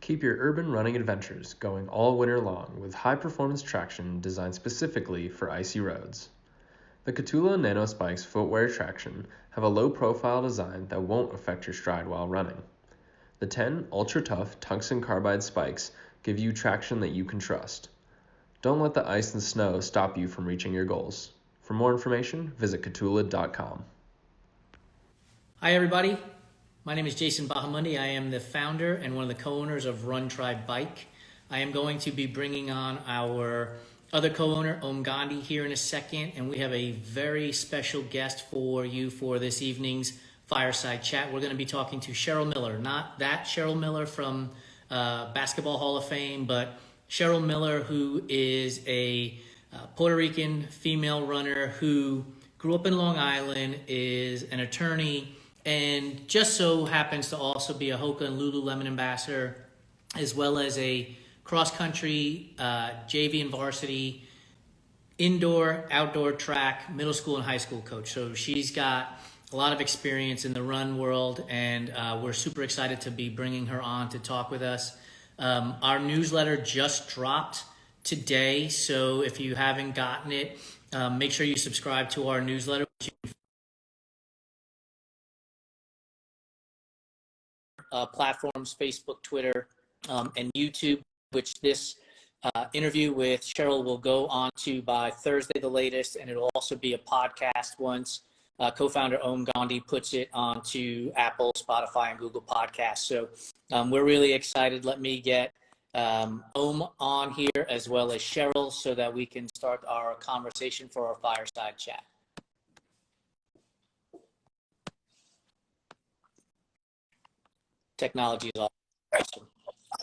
Keep your urban running adventures going all winter long with high-performance traction designed specifically for icy roads. The Catula Nano Spikes footwear traction have a low-profile design that won't affect your stride while running. The 10 ultra-tough tungsten carbide spikes give you traction that you can trust. Don't let the ice and snow stop you from reaching your goals. For more information, visit catula.com. Hi everybody, my name is Jason Bahamundi. I am the founder and one of the co-owners of Run Try Bike. I am going to be bringing on our other co-owner, Om Gandhi, here in a second, and we have a very special guest for you for this evening's fireside chat. We're going to be talking to Cheryl Miller, not that Cheryl Miller from Basketball Hall of Fame, but Cheryl Miller, who is a Puerto Rican female runner who grew up in Long Island, is an attorney, and just so happens to also be a Hoka and Lululemon ambassador, as well as a cross-country, JV and varsity, indoor, outdoor track, middle school and high school coach. So she's got a lot of experience in the run world, and we're super excited to be bringing her on to talk with us. Our newsletter just dropped today, so if you haven't gotten it, make sure you subscribe to our newsletter. Platforms, Facebook, Twitter, and YouTube, which this interview with Cheryl will go on to by Thursday the latest, and it'll also be a podcast once co-founder Om Gandhi puts it onto Apple, Spotify, and Google Podcasts. So we're really excited. Let me get Om on here as well as Cheryl so that we can start our conversation for our fireside chat. Technology is awesome.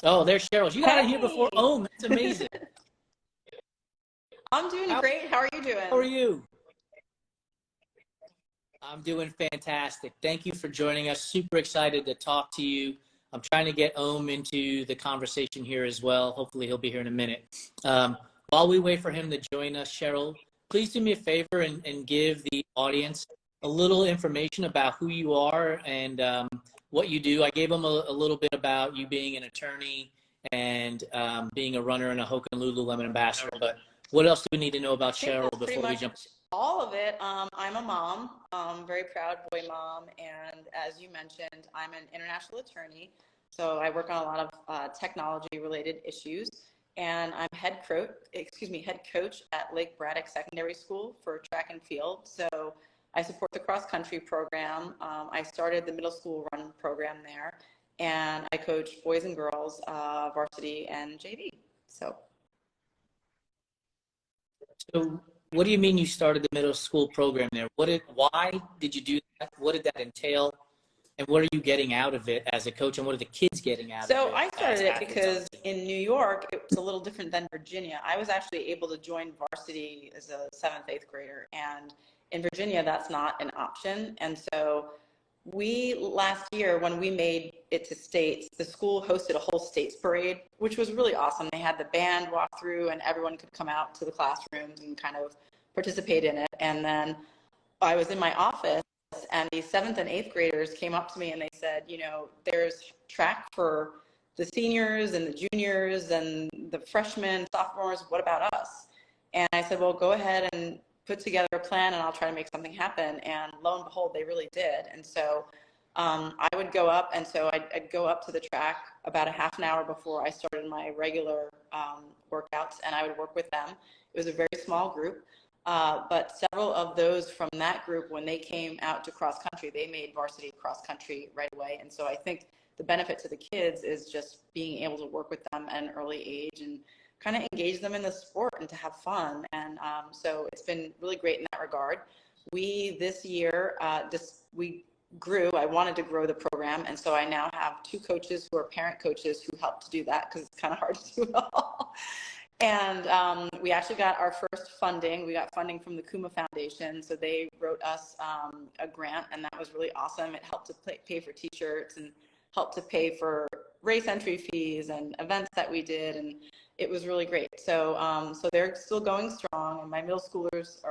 Oh, there's Cheryl. You got it here before Om. That's amazing. I'm doing great. How are you doing? How are you? I'm doing fantastic. Thank you for joining us. Super excited to talk to you. I'm trying to get Om into the conversation here as well. Hopefully he'll be here in a minute. While we wait for him to join us, Cheryl, please do me a favor and give the audience a little information about who you are and what you do. I gave them a little bit about you being an attorney and being a runner and a Hoka and Lululemon ambassador, but what else do we need to know about Cheryl before we jump? All of it. I'm a mom, very proud boy mom, and as you mentioned, I'm an international attorney, so I work on a lot of technology-related issues, and I'm head coach at Lake Braddock Secondary School for track and field. So I support the cross-country program. I started the middle school run program there, and I coach boys and girls, varsity and JV. So what do you mean you started the middle school program there? Why did you do that? What did that entail? And what are you getting out of it as a coach, and what are the kids getting out of it? So I started it because in New York, it was a little different than Virginia. I was actually able to join varsity as a 7th, 8th grader, and in Virginia, that's not an option. And so last year, when we made it to states, the school hosted a whole states parade, which was really awesome. They had the band walk through and everyone could come out to the classrooms and kind of participate in it. And then I was in my office and the 7th and 8th graders came up to me and they said, you know, there's track for the seniors and the juniors and the freshmen, sophomores, what about us? And I said, well, go ahead and put together a plan and I'll try to make something happen. And lo and behold, they really did. And so I would go up, and so I'd go up to the track about a half an hour before I started my regular workouts, and I would work with them. It was a very small group, but several of those from that group, when they came out to cross country, they made varsity cross country right away. And so I think the benefit to the kids is just being able to work with them at an early age and kind of engage them in the sport and to have fun. And so it's been really great in that regard. This year, we grew. I wanted to grow the program. And so I now have 2 coaches who are parent coaches who help to do that because it's kind of hard to do it all. And we actually got our first funding. We got funding from the Kuma Foundation. So they wrote us a grant, and that was really awesome. It helped to pay for t-shirts and helped to pay for race entry fees and events that we did. And it was really great. So so they're still going strong. And my middle schoolers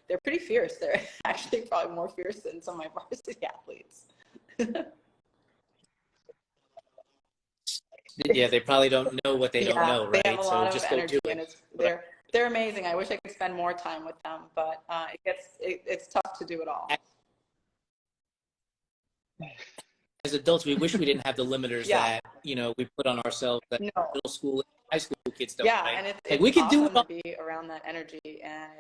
they're pretty fierce. They're actually probably more fierce than some of my varsity athletes. Yeah, they probably don't know what they don't Yeah, know, they have right? a So lot of just go energy, do and it. they're amazing. I wish I could spend more time with them, but it's tough to do it all. As adults, we wish we didn't have the limiters Yeah, that, we put on ourselves that no, middle school, high school kids don't, yeah, right? and Like it's we could do it awesome to all. be around that energy, and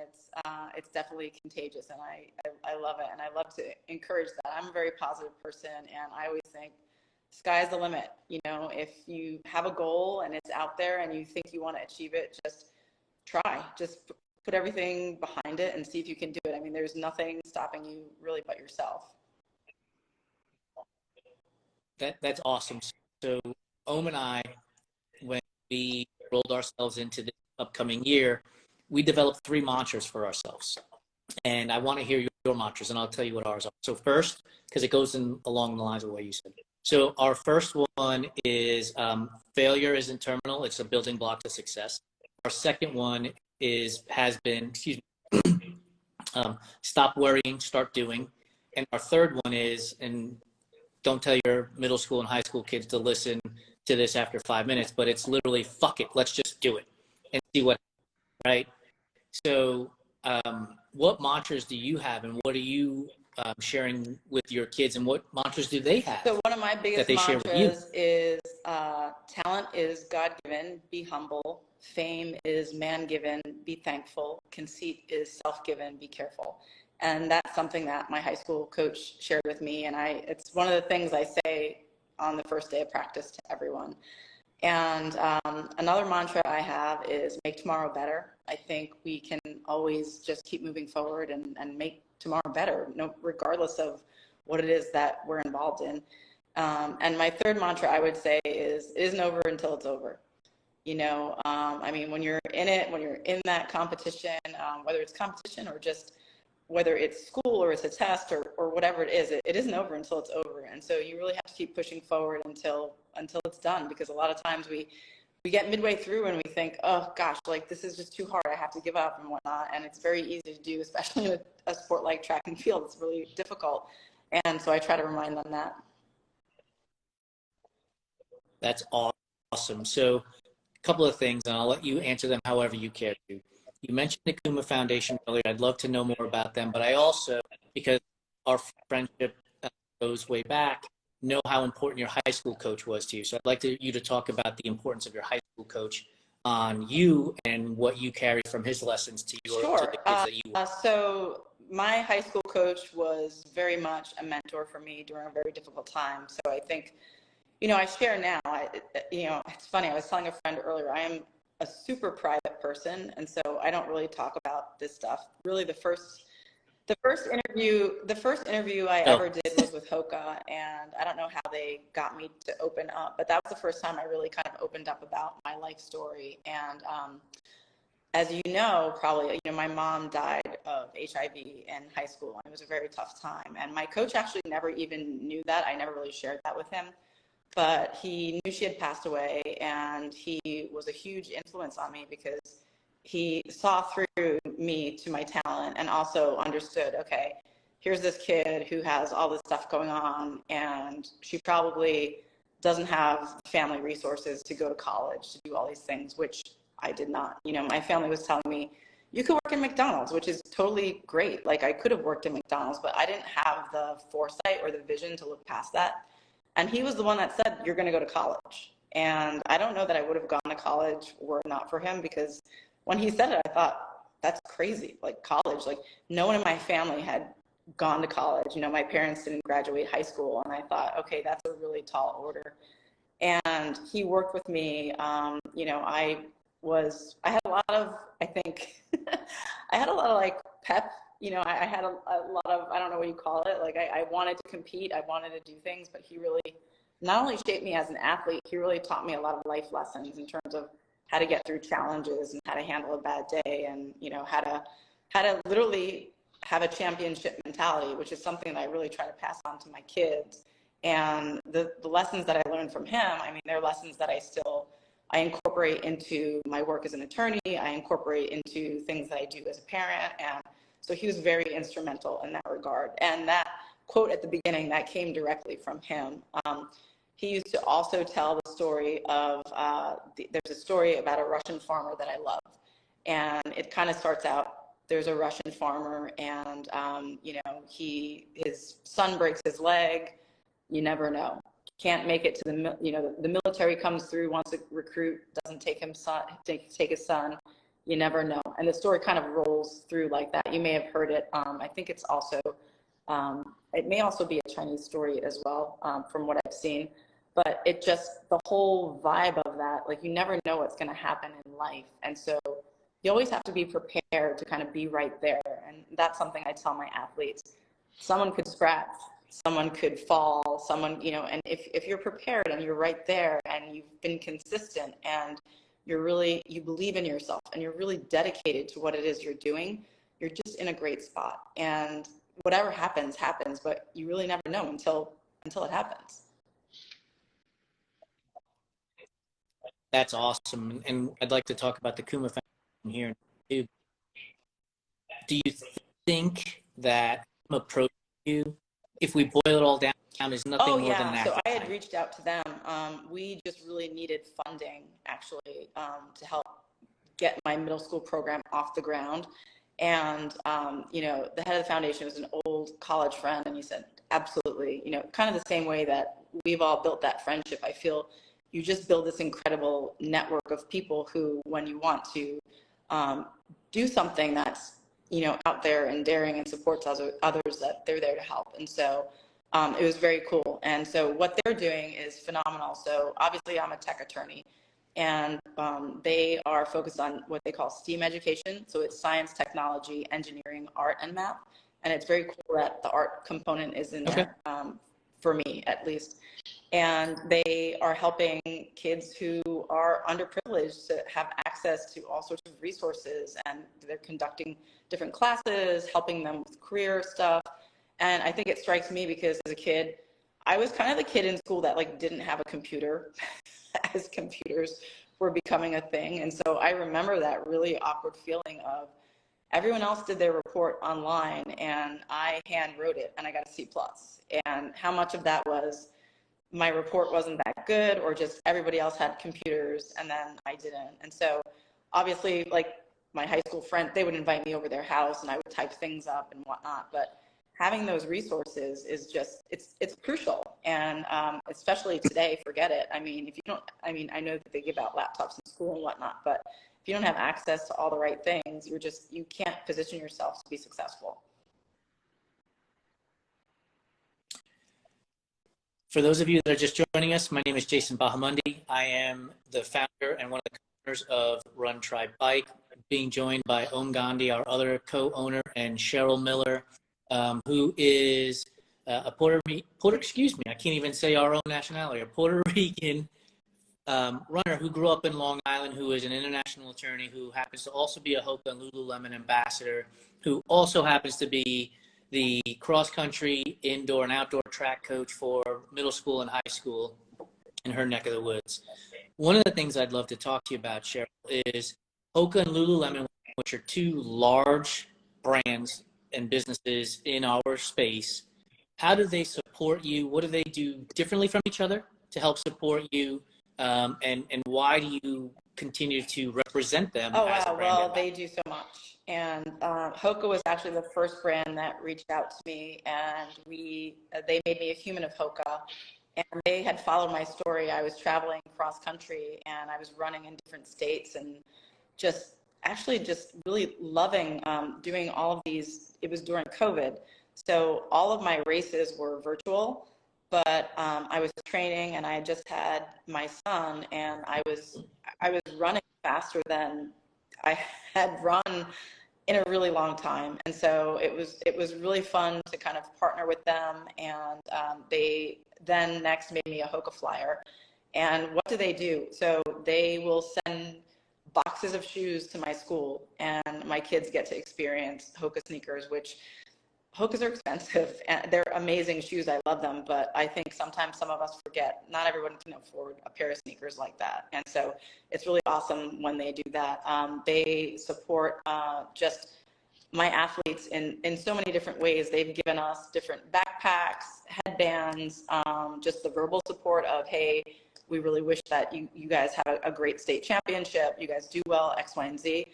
it's definitely contagious, and I love it, and I love to encourage that. I'm a very positive person, and I always think sky's the limit. If you have a goal and it's out there and you think you want to achieve it, just try. Just put everything behind it and see if you can do it. I mean, there's nothing stopping you really but yourself. That's awesome. So Ohm and I, when we rolled ourselves into the upcoming year, we developed 3 mantras for ourselves. And I want to hear your mantras, and I'll tell you what ours are. So first, because it goes in along the lines of what you said. So our first one is failure isn't terminal. It's a building block to success. Our second one has been, stop worrying, start doing. And our third one is, and don't tell your middle school and high school kids to listen to this after 5 minutes, but it's literally, fuck it, let's just do it and see what, right? So what mantras do you have, and what are you sharing with your kids, and what mantras do they have So one of my that biggest they share with you? mantras is talent is God-given, be humble. Fame is man-given, be thankful. Conceit is self-given, be careful. And that's something that my high school coach shared with me. And it's one of the things I say on the first day of practice to everyone. And another mantra I have is make tomorrow better. I think we can always just keep moving forward and make tomorrow better, regardless of what it is that we're involved in. And my third mantra I would say is, it isn't over until it's over. I mean, when you're in it, when you're in that competition, whether it's competition or just whether it's school or it's a test or whatever it is, it isn't over until it's over. And so you really have to keep pushing forward until it's done, because a lot of times we get midway through and we think, oh gosh, like this is just too hard, I have to give up and whatnot. And it's very easy to do, especially in a sport like track and field. It's really difficult. And so I try to remind them that. That's awesome. So a couple of things, and I'll let you answer them however you care to. You mentioned the Kuma Foundation earlier. I'd love to know more about them, but I also, because our friendship goes way back, know how important your high school coach was to you. So I'd like you to talk about the importance of your high school coach on you and what you carry from his lessons to to Sure. the kids that you work. So my high school coach was very much a mentor for me during a very difficult time. So I think, I share now. It's funny. I was telling a friend earlier, I am a super private person, and so I don't really talk about this stuff. Really, the first interview I ever did was with Hoka, and I don't know how they got me to open up, but that was the first time I really kind of opened up about my life story. And as you know, probably, my mom died of HIV in high school, and it was a very tough time. And my coach actually never even knew that. I never really shared that with him. But he knew she had passed away, and he was a huge influence on me because he saw through me to my talent and also understood, okay, here's this kid who has all this stuff going on, and she probably doesn't have family resources to go to college to do all these things, which I did not. My family was telling me, you could work in McDonald's, which is totally great. Like, I could have worked in McDonald's, but I didn't have the foresight or the vision to look past that. And he was the one that said, you're going to go to college. And I don't know that I would have gone to college were it not for him, because when he said it, I thought, that's crazy. Like, college, like no one in my family had gone to college. My parents didn't graduate high school. And I thought, okay, that's a really tall order. And he worked with me. I had a lot of, I think, I had a lot of like pep. I had a lot of, I don't know what you call it. Like, I wanted to compete. I wanted to do things, but he really not only shaped me as an athlete, he really taught me a lot of life lessons in terms of how to get through challenges and how to handle a bad day, and, how to literally have a championship mentality, which is something that I really try to pass on to my kids. And the lessons that I learned from him, I mean, they're lessons that I incorporate into my work as an attorney. I incorporate into things that I do as a parent. And so he was very instrumental in that regard. And that quote at the beginning, that came directly from him. he used to also tell the story of, there's a story about a Russian farmer that I love. And it kind of starts out, there's a Russian farmer and, his son breaks his leg. You never know. Can't make it to the military comes through, wants to recruit, doesn't take his son. You never know. And the story kind of rolls through like that. You may have heard it. I think it's also, it may also be a Chinese story as well, from what I've seen. But it just, the whole vibe of that, like you never know what's going to happen in life. And so you always have to be prepared to kind of be right there. And that's something I tell my athletes. Someone could scratch, someone could fall, and if you're prepared and you're right there and you've been consistent and you believe in yourself and you're really dedicated to what it is you're doing, you're just in a great spot. And whatever happens, but you really never know until it happens. That's awesome. And I'd like to talk about the Kuma Foundation here too. Do you think that approach you, if we boil it all down, is nothing more than an act so of I had kindness? reached out to them. We just really needed funding, actually, to help get my middle school program off the ground. And, the head of the foundation was an old college friend, and he said, absolutely, kind of the same way that we've all built that friendship. I feel you just build this incredible network of people who, when you want to do something that's, out there and daring and supports others, that they're there to help. And so it was very cool. And so what they're doing is phenomenal. So obviously I'm a tech attorney, and they are focused on what they call STEAM education. So it's science, technology, engineering, art, and math. And it's very cool that the art component is in there, for me at least. And they are helping kids who are underprivileged to have access to all sorts of resources, and they're conducting different classes, helping them with career stuff. And I think it strikes me because as a kid, I was kind of the kid in school that didn't have a computer as computers were becoming a thing. And so I remember that really awkward feeling of everyone else did their report online and I hand wrote it and I got a C+. And how much of that was my report wasn't that good, or just everybody else had computers and then I didn't. And so obviously, my high school friend, they would invite me over their house and I would type things up and whatnot. But having those resources is just, it's crucial. And especially today, forget it. I know that they give out laptops in school and whatnot, but if you don't have access to all the right things, you can't position yourself to be successful. For those of you that are just joining us, my name is Jason Bahamundi. I am the founder and one of the co-owners of Run Try Bike, being joined by Om Gandhi, our other co-owner, and Cheryl Miller, who is I can't even say our own nationality, a Puerto Rican runner who grew up in Long Island, who is an international attorney, who happens to also be a Hoka and Lululemon ambassador, who also happens to be the cross-country indoor and outdoor track coach for middle school and high school in her neck of the woods. One of the things I'd love to talk to you about, Cheryl, is Hoka and Lululemon, which are two large brands and businesses in our space. How do they support you? What do they do differently from each other to help support you? And why do you continue to represent them as a brand? Well, they do so much. And Hoka was actually the first brand that reached out to me, and they made me a human of Hoka. And they had followed my story. I was traveling cross country and I was running in different states, and just really loving doing all of these. It was during COVID. So all of my races were virtual, but I was training and I had just had my son, and I was running faster than I had run in a really long time. And so it was really fun to kind of partner with them. And they then next made me a Hoka flyer. And what do they do? So they will send boxes of shoes to my school, and my kids get to experience Hoka sneakers, which Hokas are expensive and they're amazing shoes. I love them, but I think sometimes some of us forget not everyone can afford a pair of sneakers like that. And so it's really awesome when they do that. They support just my athletes in so many different ways. They've given us different backpacks, headbands, just the verbal support of, hey, we really wish that you guys have a great state championship. You guys do well, X, Y, and Z.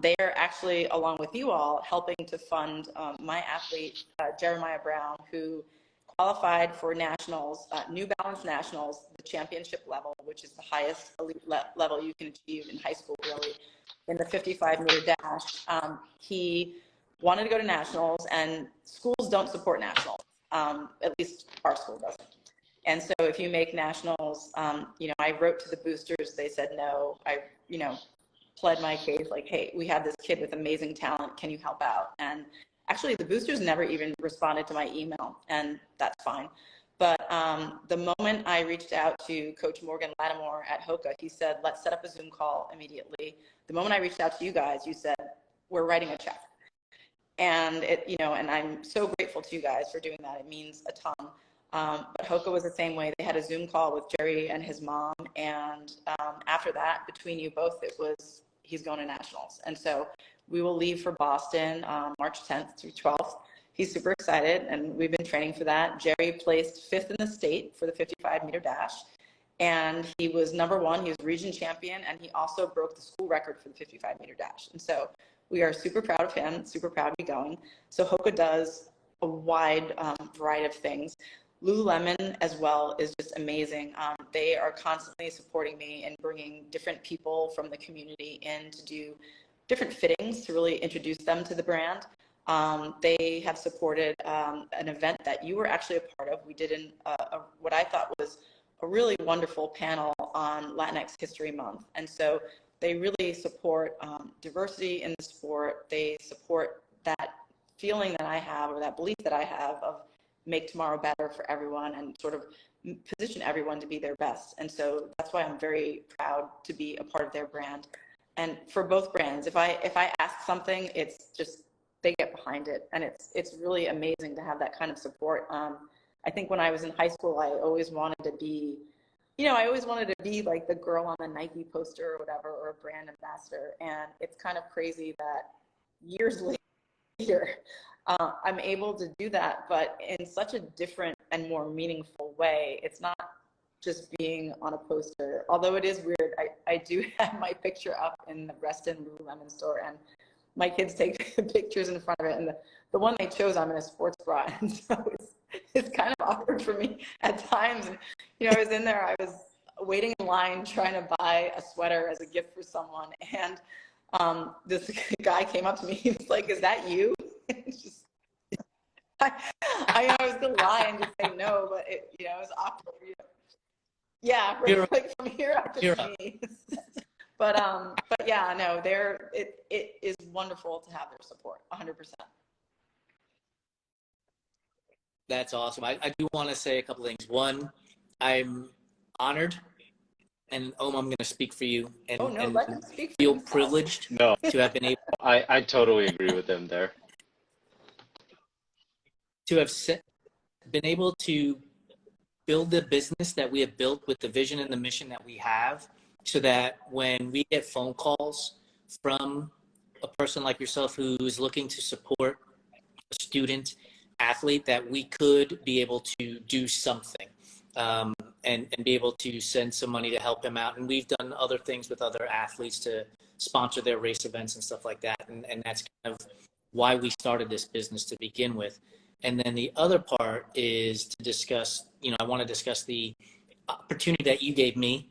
They are actually, along with you all, helping to fund my athlete, Jeremiah Brown, who qualified for nationals, New Balance nationals, the championship level, which is the highest elite level you can achieve in high school, really, in the 55-meter dash. He wanted to go to nationals, and schools don't support nationals. At least our school doesn't. And so if you make nationals, I wrote to the boosters. They said no. I, pled my case like, hey, we have this kid with amazing talent. Can you help out? And actually, the boosters never even responded to my email, and that's fine. But the moment I reached out to Coach Morgan Lattimore at Hoka, he said, let's set up a Zoom call immediately. The moment I reached out to you guys, you said, we're writing a check. And and I'm so grateful to you guys for doing that. It means a ton. But Hoka was the same way. They had a Zoom call with Jerry and his mom. And after that, between you both, it was, he's going to nationals. And so we will leave for Boston March 10th through 12th. He's super excited, and we've been training for that. Jerry placed 5th in the state for the 55-meter dash, and he was number 1. He was region champion, and he also broke the school record for the 55-meter dash. And so we are super proud of him, super proud to be going. So Hoka does a wide variety of things. Lululemon as well is just amazing. They are constantly supporting me and bringing different people from the community in to do different fittings to really introduce them to the brand. They have supported an event that you were actually a part of. We did what I thought was a really wonderful panel on Latinx History Month. And so they really support diversity in the sport. They support that feeling that I have, or that belief that I have, of make tomorrow better for everyone and sort of position everyone to be their best. And so that's why I'm very proud to be a part of their brand. And for both brands, if I ask something, it's just, they get behind it, and it's really amazing to have that kind of support. I think when I was in high school, I always wanted to be, like the girl on the Nike poster or whatever, or a brand ambassador. And it's kind of crazy that years later, I'm able to do that, but in such a different and more meaningful way. It's not just being on a poster, although it is weird. I do have my picture up in the Reston Lululemon store, and my kids take pictures in front of it, and the one they chose, I'm in a sports bra, and so it's kind of awkward for me at times. And, I was in there, I was waiting in line trying to buy a sweater as a gift for someone, and this guy came up to me, he was like, is that you? It's just, I was gonna lie and just say no, but it was awkward. Yeah, from here up to me. But yeah, no, it is wonderful to have their support, 100%. That's awesome. I do want to say a couple things. One, I'm honored, and I'm going to speak for you, and, let him speak for feel himself. privileged to have been able. I totally agree with him there. To have been able to build the business that we have built with the vision and the mission that we have, so that when we get phone calls from a person like yourself who is looking to support a student athlete, that we could be able to do something and be able to send some money to help him out. And we've done other things with other athletes to sponsor their race events and stuff like that. And that's kind of why we started this business to begin with. And then the other part is to discuss, I want to discuss the opportunity that you gave me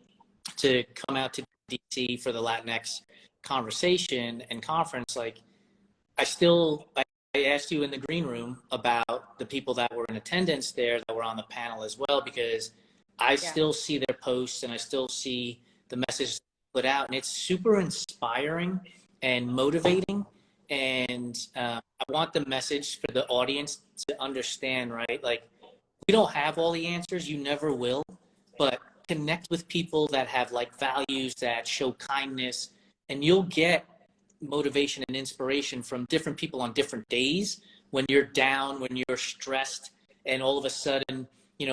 to come out to DC for the Latinx conversation and conference. Like, I asked you in the green room about the people that were in attendance there, that were on the panel as well, because I still see their posts and I still see the message put out, and it's super inspiring and motivating. And I want the message for the audience to understand, right? Like, we don't have all the answers, you never will, but connect with people that have like values, that show kindness, and you'll get motivation and inspiration from different people on different days. When you're down, when you're stressed, and all of a sudden,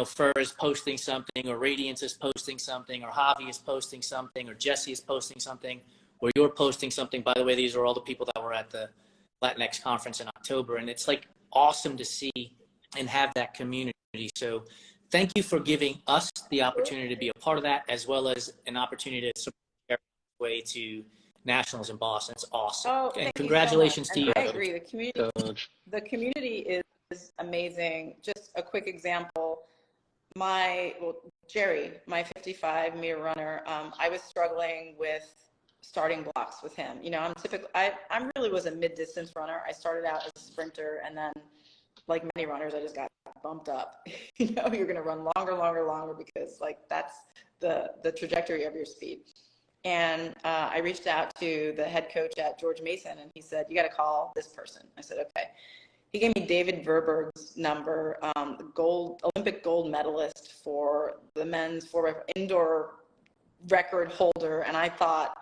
Fur is posting something, or Radiance is posting something, or Javi is posting something, or Jesse is posting something, or you're posting something. By the way, these are all the people that were at the Latinx conference in October, and it's like awesome to see and have that community. So thank you for giving us the opportunity to be a part of that, as well as an opportunity to support our way to nationals in Boston. It's awesome. Oh, And thank congratulations you so much. to And you. I agree. The community is amazing. Just a quick example. Jerry, my 55 meter runner, I was struggling with starting blocks with him. You know, I really was a mid-distance runner. I started out as a sprinter, and then, like many runners, I just got bumped up. You know, you're going to run longer because like that's the trajectory of your speed. And I reached out to the head coach at George Mason, and he said, "You got to call this person." I said, "Okay." He gave me David Verberg's number, Olympic gold medalist for the men's 4x4 indoor record holder. And I thought,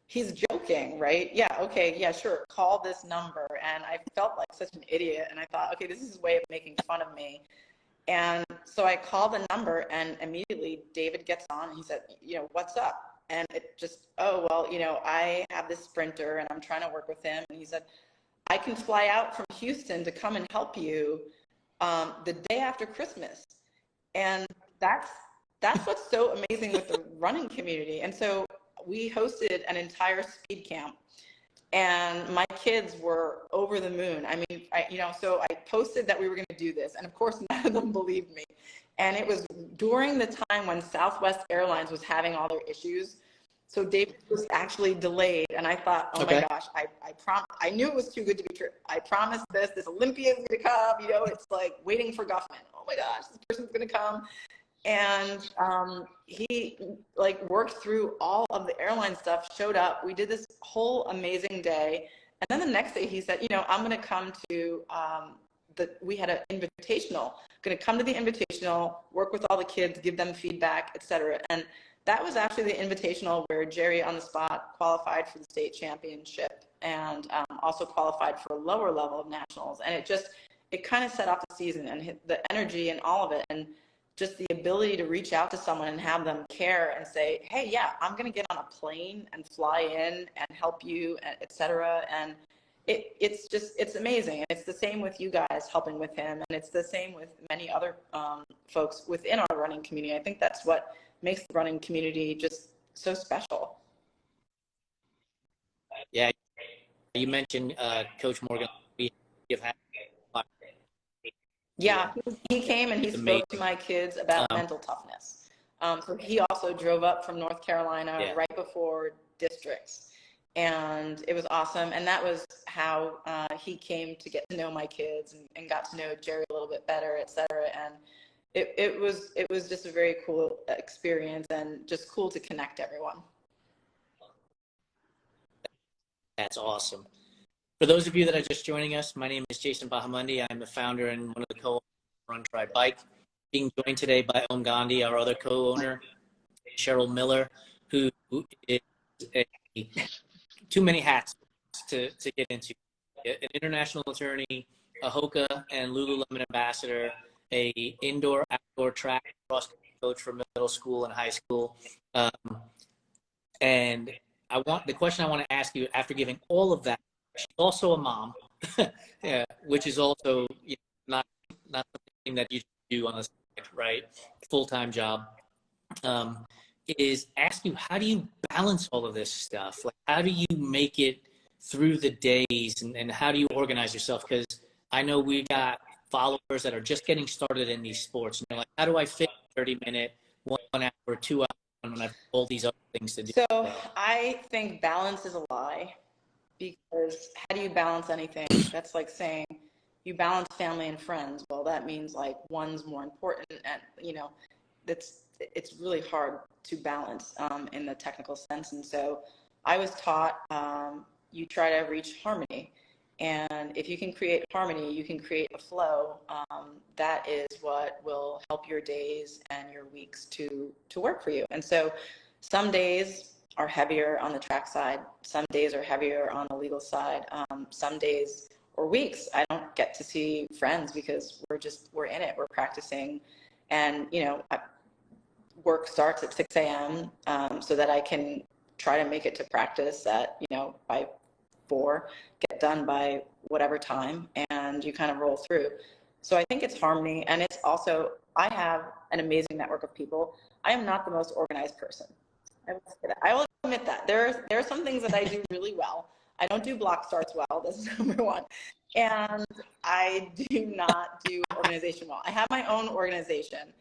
he's joking, right? Yeah, okay, yeah, sure, call this number. And I felt like such an idiot. And I thought, okay, this is his way of making fun of me. And so I called the number, and immediately David gets on, and he said, you know, what's up? And it just, oh, well, you know, I have this sprinter, and I'm trying to work with him. And he said, I can fly out from Houston to come and help you the day after Christmas. And that's what's so amazing with the running community. And so we hosted an entire speed camp, and my kids were over the moon. I mean, so I posted that we were going to do this, and of course none of them believed me. And it was during the time when Southwest Airlines was having all their issues. So David was actually delayed, and I thought, oh my gosh, I knew it was too good to be true. I promised this Olympia's going to come, you know, it's like waiting for Guffman. Oh my gosh, this person's going to come. And he like worked through all of the airline stuff, showed up. We did this whole amazing day. And then the next day he said, you know, I'm going to come to we had an invitational, going to come to the invitational, work with all the kids, give them feedback, etc. And that was actually the invitational where Jerry on the spot qualified for the state championship, and also qualified for a lower level of nationals. And it kind of set off the season, and the energy and all of it. And just the ability to reach out to someone and have them care and say, hey, yeah, I'm going to get on a plane and fly in and help you, et cetera. And it's amazing. And it's the same with you guys helping with him. And it's the same with many other folks within our running community. I think that's what makes the running community just so special. Yeah, you mentioned Coach Morgan. We have had. Yeah, he came and he spoke to my kids about mental toughness. So he also drove up from North Carolina right before districts, and it was awesome. And that was how he came to get to know my kids and got to know Jerry a little bit better, et cetera. And it was just a very cool experience, and just cool to connect everyone. That's awesome. For those of you that are just joining us, my name is Jason Bahamundi. I'm the founder and one of the co-owners of Run Try Bike. Being joined today by Om Gandhi, our other co-owner, Cheryl Miller, who is too many hats to get into. An international attorney, a Hoka and Lululemon ambassador, a indoor-outdoor track cross coach for middle school and high school. And the question I want to ask you, after giving all of that, she's also a mom, yeah, which is also not something that you do on the side, right? Full-time job. Is ask you, how do you balance all of this stuff? Like, how do you make it through the days, and how do you organize yourself? Because I know we got followers that are just getting started in these sports, and they're like, how do I fit 30-minute, 1 hour, 2 hours, when I have all these other things to do? So I think balance is a lie, because how do you balance anything? That's like saying you balance family and friends. Well, that means like one's more important, and it's really hard to balance in the technical sense. And so I was taught you try to reach harmony, and if you can create harmony, you can create a flow. That is what will help your days and your weeks to work for you. And so some days are heavier on the track side, some days are heavier on the legal side, some days or weeks I don't get to see friends because we're in it, we're practicing. And work starts at 6 a.m. So that I can try to make it to practice at by 4, get done by whatever time, and you kind of roll through. So I think it's harmony, and it's also, I have an amazing network of people. I am not the most organized person. I will say that. I will admit that. There are some things that I do really well. I don't do block starts well. This is number one. And I do not do organization well. I have my own organization,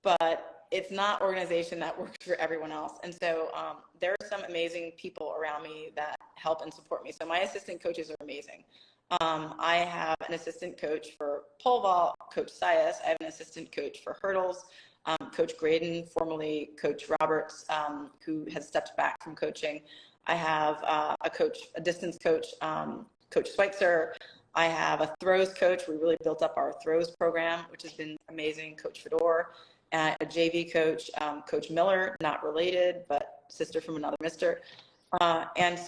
but it's not organization that works for everyone else. And so there are some amazing people around me that help and support me. So my assistant coaches are amazing. I have an assistant coach for pole vault, Coach Sias. I have an assistant coach for hurdles, Coach Graydon, formerly Coach Roberts, who has stepped back from coaching. I have a distance coach, Coach Schweitzer. I have a throws coach. We really built up our throws program, which has been amazing, Coach Fedor. A JV coach, Coach Miller, not related, but sister from another mister. And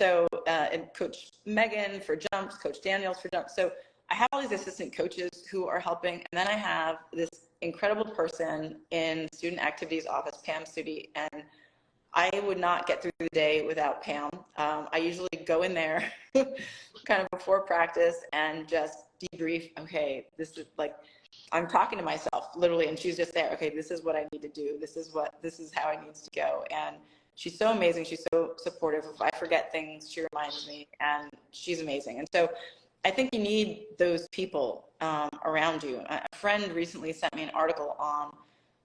Coach Megan for jumps, Coach Daniels for jumps. So I have all these assistant coaches who are helping. And then I have this incredible person in student activities office, Pam Sudi. And I would not get through the day without Pam. I usually go in there kind of before practice and just debrief. Okay, this is like, I'm talking to myself literally, and she's just there. Okay, this is what I need to do. This is how it needs to go. And she's so amazing. She's so supportive. If I forget things, she reminds me, and she's amazing. And so I think you need those people around you. A friend recently sent me an article on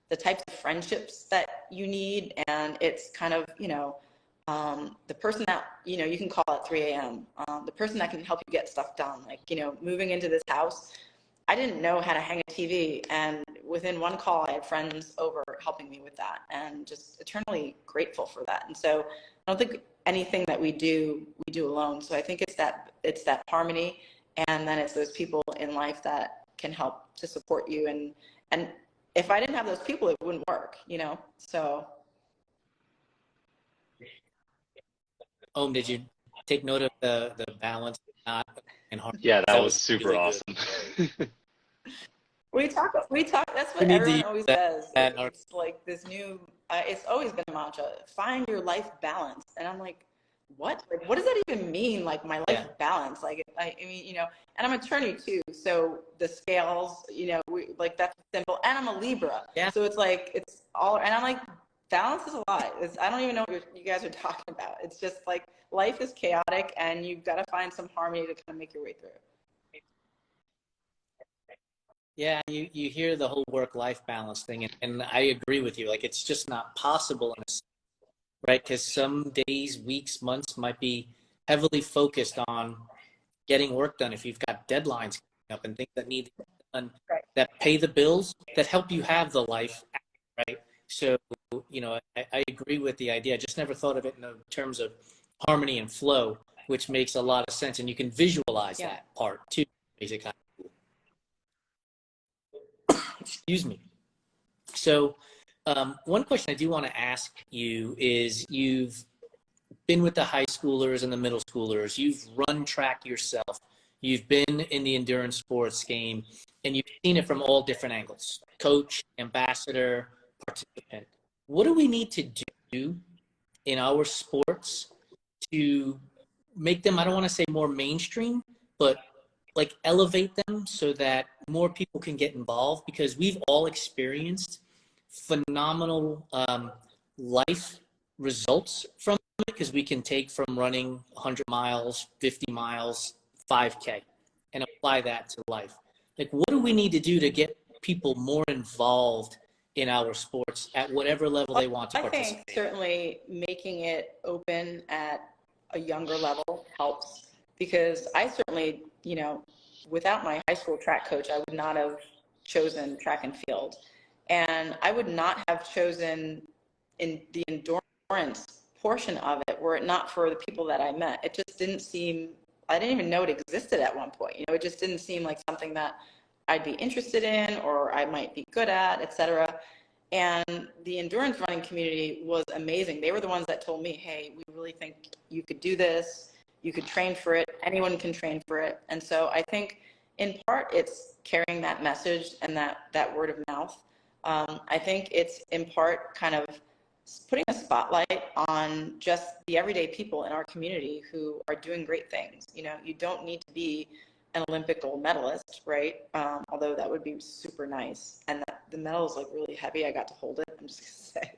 the types of friendships that you need. And it's kind of, the person that, you can call at 3 a.m., the person that can help you get stuff done. Like, moving into this house, I didn't know how to hang a TV, and within one call, I had friends over helping me with that, and just eternally grateful for that. And so I don't think anything that we do alone. So I think it's that harmony, and then it's those people in life that can help to support you. And if I didn't have those people, it wouldn't work, so. Did you take note of the balance and harmony? Yeah, that was really super good. awesome. We talk, that's what everyone always says. It's like this new, it's always been a mantra, find your life balance. And I'm like, what? Like, what does that even mean? Like, my life balance? Like, I mean, and I'm an attorney too. So the scales, that's simple. And I'm a Libra. Yeah. So it's like, it's all, and I'm like, balance is a lot. I don't even know what you guys are talking about. It's just like, life is chaotic, and you've got to find some harmony to kind of make your way through. Yeah, you hear the whole work-life balance thing, and I agree with you. Like, it's just not possible, right? Because some days, weeks, months might be heavily focused on getting work done. If you've got deadlines coming up and things that need to be done, that pay the bills, that help you have the life, right? So, I agree with the idea. I just never thought of it in terms of harmony and flow, which makes a lot of sense, and you can visualize that part too, basically. Excuse me. So one question I do want to ask you is, you've been with the high schoolers and the middle schoolers, you've run track yourself, you've been in the endurance sports game, and you've seen it from all different angles, coach, ambassador, participant. What do we need to do in our sports to make them, I don't want to say more mainstream, but like elevate them so that more people can get involved? Because we've all experienced phenomenal life results from it, because we can take from running 100 miles, 50 miles, 5K, and apply that to life. Like, what do we need to do to get people more involved in our sports at whatever level they want to participate? I think certainly making it open at a younger level helps, because I certainly, without my high school track coach, I would not have chosen track and field. And I would not have chosen in the endurance portion of it were it not for the people that I met. It just didn't seem, I didn't even know it existed at one point. It just didn't seem like something that I'd be interested in or I might be good at, etc. And the endurance running community was amazing. They were the ones that told me, hey, we really think you could do this. You could train for it. Anyone can train for it. And so I think in part it's carrying that message and that word of mouth. I think it's in part kind of putting a spotlight on just the everyday people in our community who are doing great things. You don't need to be an Olympic gold medalist, right? Although that would be super nice. And the medal is like really heavy. I got to hold it, I'm just gonna say.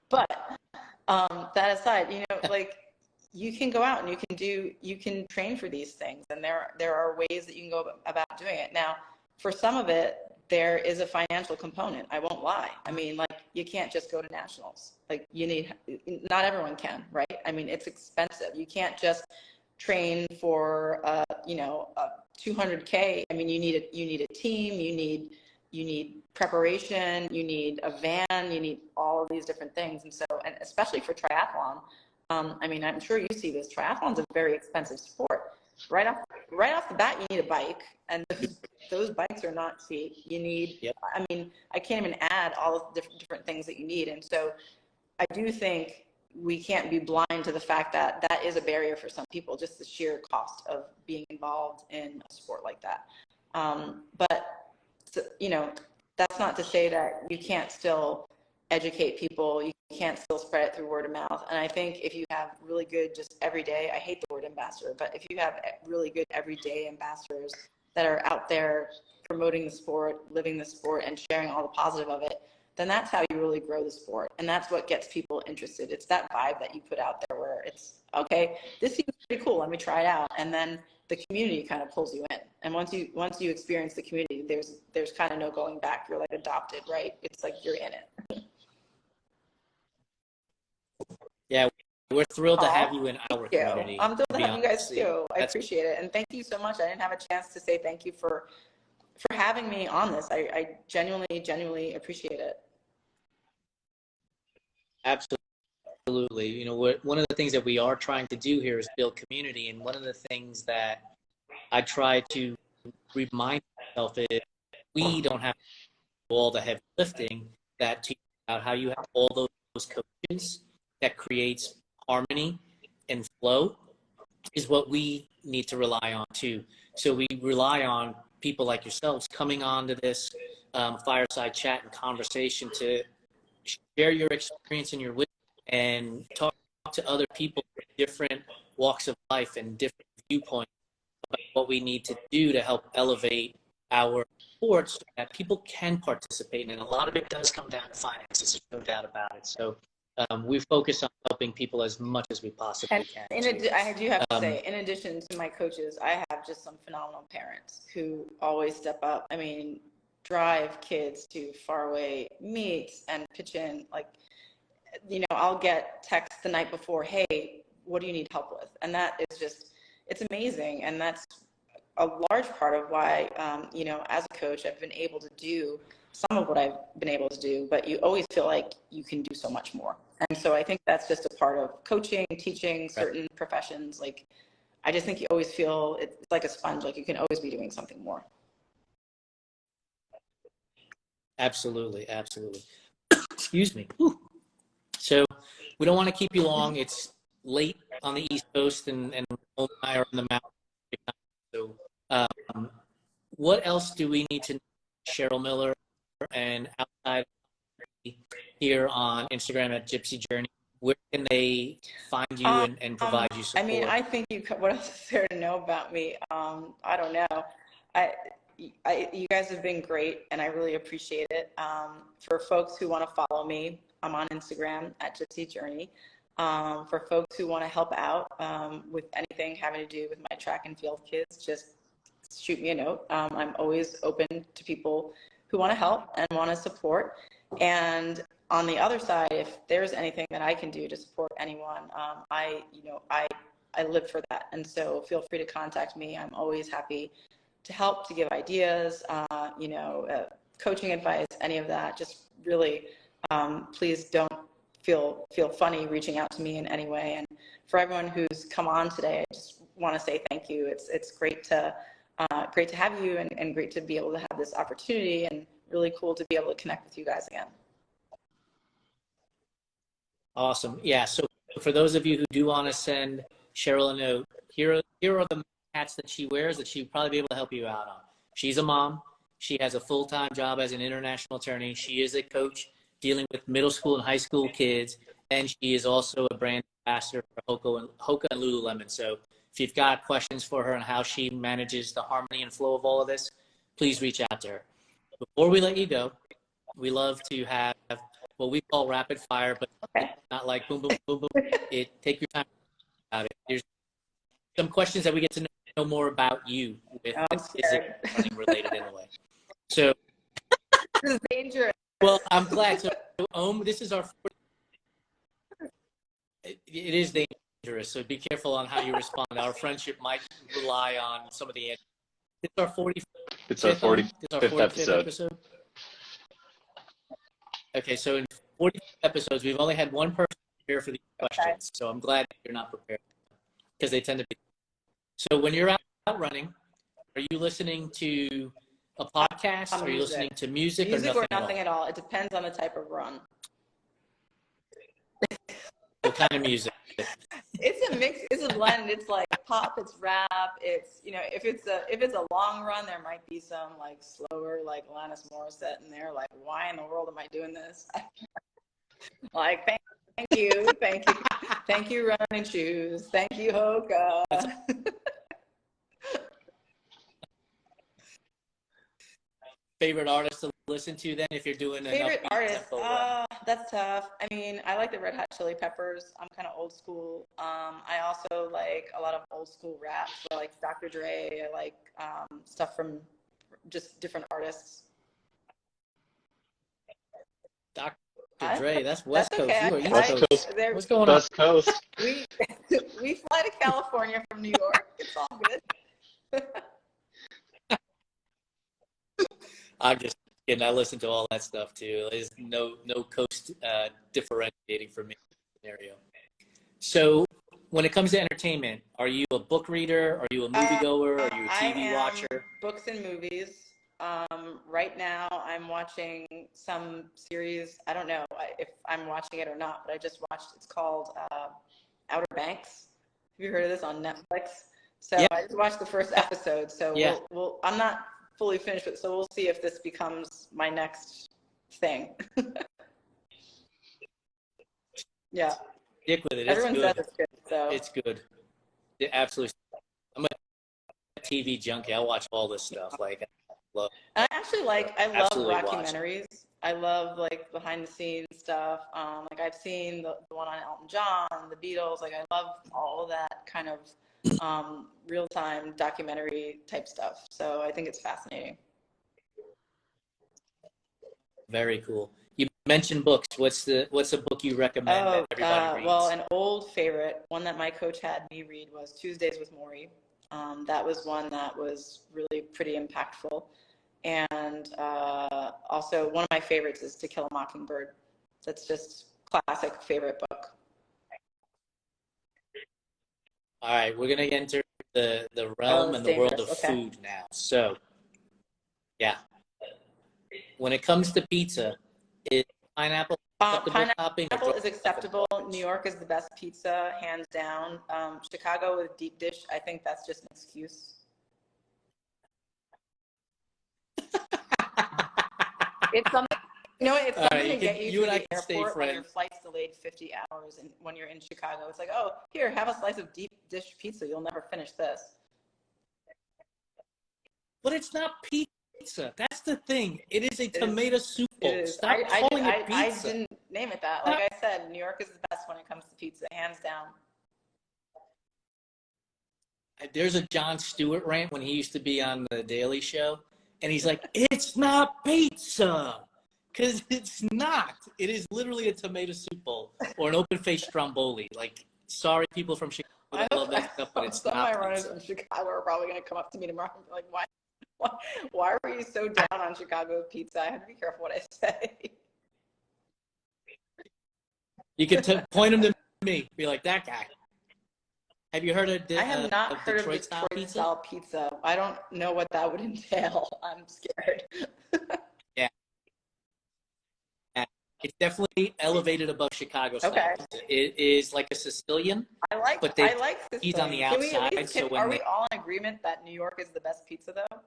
But that aside, like you can go out and you can train for these things. And there are ways that you can go about doing it. Now, for some of it, there is a financial component. I won't lie. I mean, like you can't just go to nationals. Like not everyone can, right? I mean, it's expensive. You can't just train for, 200K. I mean, you need a team, you need preparation, you need a van, you need all of these different things. And so, and especially for triathlon, I mean, I'm sure you see this, triathlon's a very expensive sport. Right off the bat, you need a bike, and those bikes are not cheap. You need, yep. I mean, I can't even add all of the different things that you need. And so I do think we can't be blind to the fact that that is a barrier for some people, just the sheer cost of being involved in a sport like that. But, that's not to say that you can't still educate people. You can't still spread it through word of mouth. And I think if you have really good, just everyday, I hate the word ambassador, but if you have really good everyday ambassadors that are out there promoting the sport, living the sport, and sharing all the positive of it, then that's how you really grow the sport. And that's what gets people interested. It's that vibe that you put out there where it's, okay, this seems pretty cool, let me try it out. And then the community kind of pulls you in. And once you experience the community, there's kind of no going back. You're like adopted, right? It's like you're in it. Yeah, we're thrilled to have you in our community. I'm thrilled to have you guys too. I appreciate it. And thank you so much. I didn't have a chance to say thank you for having me on this. I genuinely appreciate it. Absolutely. One of the things that we are trying to do here is build community. And one of the things that I try to remind myself is we don't have to do all the heavy lifting, that teach about how you have all those coaches that creates harmony and flow is what we need to rely on too. So we rely on people like yourselves coming on to this fireside chat and conversation to share your experience and your wisdom and talk to other people with different walks of life and different viewpoints about what we need to do to help elevate our sports so that people can participate. And a lot of it does come down to finances, no doubt about it. So we focus on helping people as much as we possibly can. I do have to say, in addition to my coaches, I have just some phenomenal parents who always step up. I mean, drive kids to faraway meets and pitch in. Like, I'll get text the night before, hey, what do you need help with? And that is just, it's amazing. And that's a large part of why, as a coach, I've been able to do some of what I've been able to do, but you always feel like you can do so much more. And so I think that's just a part of coaching, teaching, certain professions. Like, I just think you always feel it's like a sponge, like you can always be doing something more. Absolutely. Excuse me. Whew. So we don't want to keep you long. It's late on the East Coast and Rome and I are in the mountains. So what else do we need to know, Cheryl Miller, and outside here on Instagram at Gypsy Journey? Where can they find you and provide you support? I mean, I think what else is there to know about me? I don't know. You guys have been great, and I really appreciate it. For folks who want to follow me, I'm on Instagram at Gypsy Journey. For folks who want to help out with anything having to do with my track and field kids, just shoot me a note. I'm always open to people who want to help and want to support. And on the other side, if there's anything that I can do to support anyone, I live for that. And so feel free to contact me. I'm always happy to help, to give ideas, coaching advice, any of that. Just really, please don't feel funny reaching out to me in any way. And for everyone who's come on today, I just want to say thank you. It's great to have you and great to be able to have this opportunity, and really cool to be able to connect with you guys again. Awesome. Yeah. So for those of you who do want to send Cheryl a note, here are the hats that she wears that she would probably be able to help you out on. She's a mom. She has a full-time job as an international attorney. She is a coach dealing with middle school and high school kids. And she is also a brand ambassador for Hoka and Lululemon. So If you've got questions for her on how she manages the harmony and flow of all of this, please reach out to her. Before we let you go, we love to have what we call rapid fire, but Okay. it's not like boom, boom, boom, boom. Take your time about it. There's some questions that we get to know more about you with physics running related in a way. So, this is dangerous. Well, I'm glad. So, this is our it is dangerous, so be careful on how you respond. Our friendship might rely on some of the answers. It's our 45th episode. Okay, so in 40 episodes, we've only had one person prepare for these questions, so I'm glad you're not prepared because they tend to be. So when you're out running, are you listening to a podcast? Are you listening to music or nothing at all? It depends on the type of run. What kind of music? It's a mix. It's a blend. It's like pop. It's rap. It's if it's a long run, there might be some like slower like Alanis Morissette in there. Like, why in the world am I doing this? Like, thank you, running shoes. Thank you, Hoka. Favorite artist to listen to then if you're doing an favorite artist? run? That's tough. I mean, I like the Red Hot Chili Peppers. I'm kind of old school. I also like a lot of old school rap. So I like Dr. Dre. I like stuff from just different artists. Dr. Dre, that's West Coast. Okay. You are East Coast. What's going on? West Coast. We fly to California from New York. It's all good. I'm just kidding. I listen to all that stuff too. There's no coast differentiating for me scenario. So when it comes to entertainment, are you a book reader? Are you a moviegoer? Are you a TV watcher? Books and movies. Right now I'm watching some series. I don't know if I'm watching it or not, but I just watched. It's called Outer Banks. Have you heard of this on Netflix? So yeah. I just watched the first episode. So yeah. I'm not fully finished with it, so we'll see if this becomes my next thing. Yeah. Stick with it. Everyone says it's good. So. It's good. It absolutely. I'm a TV junkie. I watch all this stuff. Like, I love documentaries. I love like behind the scenes stuff. Like I've seen the one on Elton John, the Beatles. Like I love all of that kind of real-time documentary type stuff. So I think it's fascinating. Very cool. You mentioned books. What's a book you recommend that everybody reads? Well, an old favorite, one that my coach had me read was Tuesdays with Morrie. That was one that was really pretty impactful. And also one of my favorites is To Kill a Mockingbird. That's just classic favorite book. All right, we're going to enter the realm and the world of food now. So, yeah. When it comes to pizza, is pineapple acceptable topping? Pineapple is acceptable. New York is the best pizza, hands down. Chicago with deep dish, I think that's just an excuse. It's something. It's something to get you to the airport when your flight's delayed 50 hours and when you're in Chicago. It's like, oh, here, have a slice of deep dish pizza. You'll never finish this. But it's not pizza. That's the thing. It is a tomato soup bowl. Stop calling it pizza. I didn't name it that. Like I said, New York is the best when it comes to pizza, hands down. There's a Jon Stewart rant when he used to be on The Daily Show, and he's like, it's not pizza. Because it's not. It is literally a tomato soup bowl or an open-faced stromboli. Like, sorry, people from Chicago love that stuff, but it's not. Some of my runners from Chicago are probably going to come up to me tomorrow and be like, why are you so down on Chicago pizza? I have to be careful what I say. You can point them to me. Be like, that guy. Have you heard of I have not heard of Detroit-style pizza. I don't know what that would entail. I'm scared. Yeah. It's definitely elevated above Chicago style. Okay. It is like a Sicilian. I like Sicilian. He's on the outside. Are we all in agreement that New York is the best pizza, though?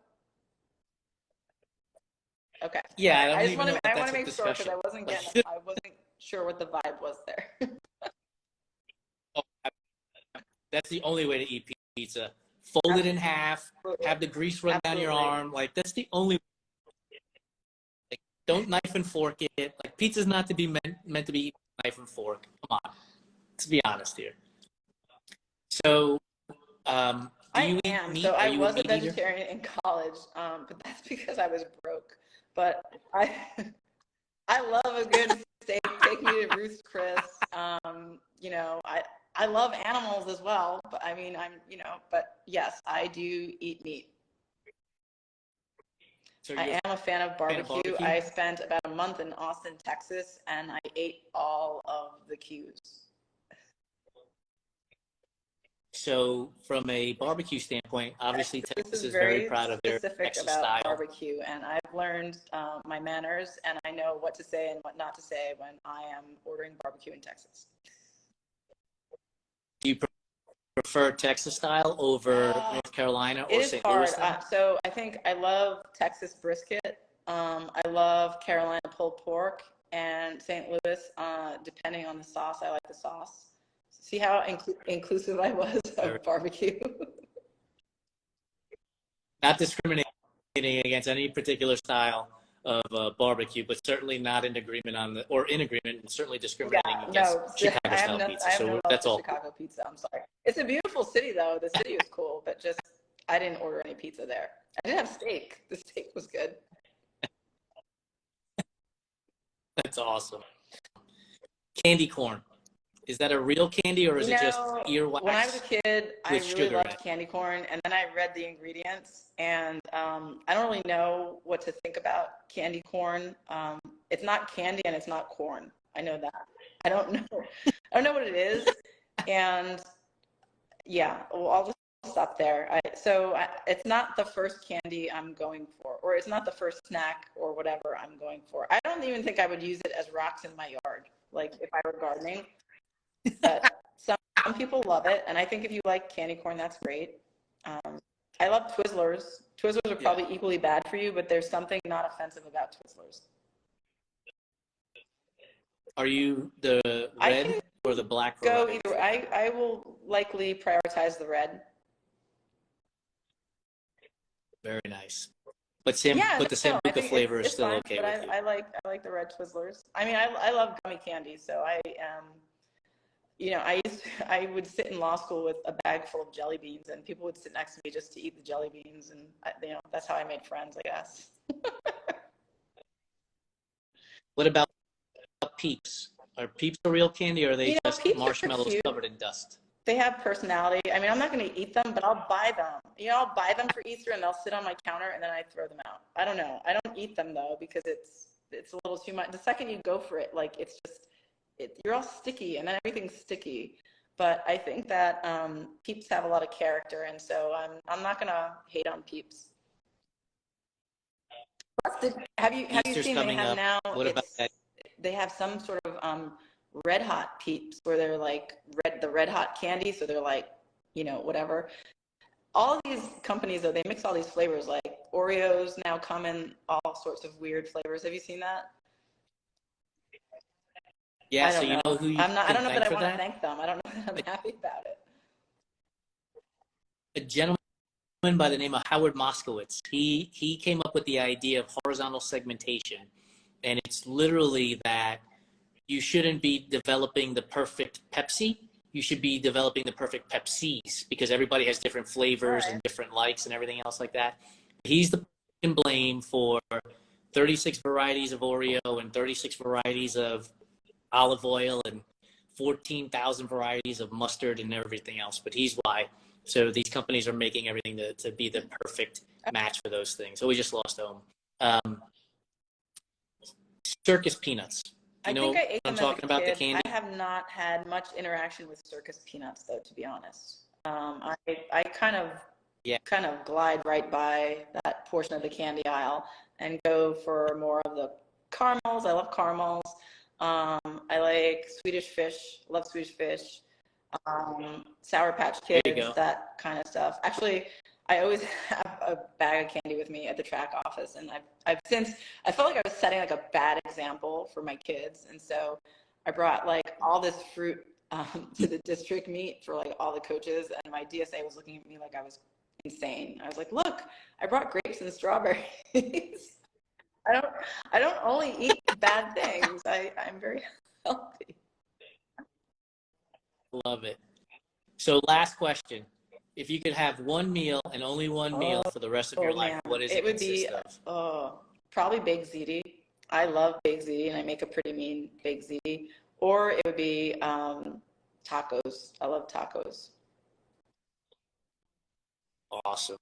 Okay. Yeah, I want to make sure because I wasn't sure what the vibe was there. That's the only way to eat pizza. Fold it in half, have the grease run down your arm. Like, that's the only, like, don't knife and fork it. Like, pizza's not to be meant to be eaten with knife and fork. Come on, let's be honest here. So, do you eat meat? So Are I you a was a meat eater? vegetarian in college, but that's because I was broke. But I I love a good steak. Take me to Ruth's Chris. You know, I love animals as well, but I mean, but yes, I do eat meat. So I you're am a fan of a fan of barbecue. barbecue? I spent about a month in Austin, Texas, and I ate all of the cues. So from a barbecue standpoint, obviously This Texas is is very very proud of their specific Texas about style. barbecue, and I've learned my manners, and I know what to say and what not to say when I am ordering barbecue in Texas. Do you prefer Texas style over North Carolina It or is St. hard. Louis then? So I think I love Texas brisket. I love Carolina pulled pork, and St. Louis, depending on the sauce, I like the sauce. See how inclusive I was of barbecue? Not discriminating against any particular style of barbecue, but certainly not in agreement in agreement, and certainly discriminating against Chicago style pizza. I have So no love that's for all. Chicago pizza. I'm sorry. It's a beautiful city, though. The city is cool, but just I didn't order any pizza there. I did have steak. The steak was good. That's awesome. Candy corn. Is that a real candy or is it just earwax when I was a kid, I with really sugar in loved it? candy corn, and then I read the ingredients, and I don't really know what to think about candy corn. It's not candy and it's not corn. I know that. I don't know. I don't know what it is, and yeah, well, I'll just stop there. It's not the first candy I'm going for, or it's not the first snack or whatever I'm going for. I don't even think I would use it as rocks in my yard, like if I were gardening. But some people love it, and I think if you like candy corn, that's great. I love Twizzlers. Twizzlers are probably equally bad for you, but there's something not offensive about Twizzlers. Are you the red or the black variety? Either. I will likely prioritize the red. Very nice. But the Sambuca flavor is still fine, okay but with you. I like the red Twizzlers. I mean, I love gummy candy, so I am. I would sit in law school with a bag full of jelly beans, and people would sit next to me just to eat the jelly beans, and that's how I made friends, I guess. What about Peeps? Are Peeps a real candy, or are they just Peeps marshmallows covered in dust? They have personality. I mean, I'm not going to eat them, but I'll buy them. I'll buy them for Easter, and they'll sit on my counter, and then I throw them out. I don't know. I don't eat them though because it's a little too much. The second you go for it, like it's just. You're all sticky, and then everything's sticky. But I think that Peeps have a lot of character, and so I'm not gonna hate on Peeps. Have you seen they have now? What about that? They have some sort of red hot Peeps where they're like the red hot candy, so they're like whatever. All of these companies though, they mix all these flavors. Like Oreos now come in all sorts of weird flavors. Have you seen that? Yeah, so you know who you I don't know that I want to thank them. I don't know that I'm happy about it. A gentleman by the name of Howard Moskowitz. He came up with the idea of horizontal segmentation, and it's literally that you shouldn't be developing the perfect Pepsi. You should be developing the perfect Pepsis because everybody has different flavors and different likes and everything else like that. He's the person you can blame for 36 varieties of Oreo and 36 varieties of olive oil and 14,000 varieties of mustard and everything else, but he's why. So these companies are making everything to be the perfect match for those things. So we just lost home. Circus peanuts. I think I ate them I'm talking about the kid. candy. I have not had much interaction with circus peanuts though, to be honest. I kind of glide right by that portion of the candy aisle and go for more of the caramels. I love caramels. I like Swedish Fish, love Swedish Fish, Sour Patch Kids, that kind of stuff. Actually, I always have a bag of candy with me at the track office, and I felt like I was setting like a bad example for my kids, and so I brought like all this fruit to the district meet for like all the coaches, and my DSA was looking at me like I was insane. I was like, look, I brought grapes and strawberries. I don't only eat bad things. I'm very healthy. Love it. So last question. If you could have one meal and only one meal for the rest of your life, Man. what does It would consist be of? probably baked ziti. I love baked ziti, and I make a pretty mean baked ziti. Or it would be tacos. I love tacos. Awesome.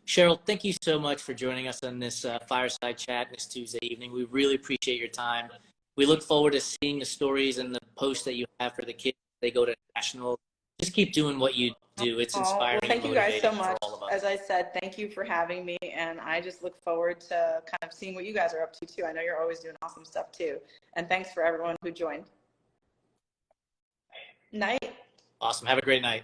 Cheryl, thank you so much for joining us on this fireside chat this Tuesday evening. We really appreciate your time. We look forward to seeing the stories and the posts that you have for the kids. They go to national. Just keep doing what you do. It's inspiring. Well, thank you guys so much. For all of us. As I said, thank you for having me, and I just look forward to kind of seeing what you guys are up to too. I know you're always doing awesome stuff too. And thanks for everyone who joined. Night. Awesome. Have a great night.